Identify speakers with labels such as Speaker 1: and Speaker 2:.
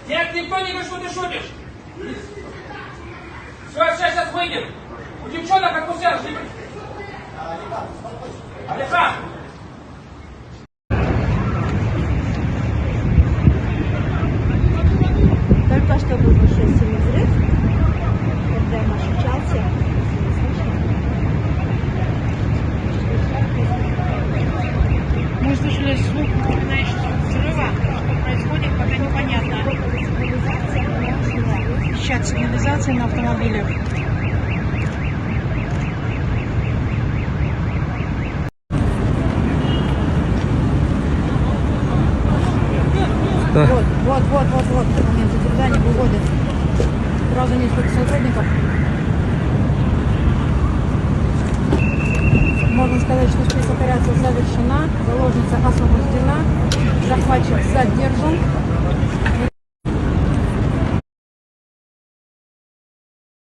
Speaker 1: Нет, никто не говорит, что ты шутишь. Все, сейчас выйдем. У девчонок отпустят. Александр!
Speaker 2: Только что был большой сильный взрыв, когда наш учался.
Speaker 3: Мы слышали звук, знаешь, взрыва. Что происходит, пока непонятно. Сейчас сигнализация на автомобилях.
Speaker 2: Вот, момент задержания вывода. Сразу несколько сотрудников. Можно сказать, что спецоперация завершена, заложница освобождена, захватчик задержан.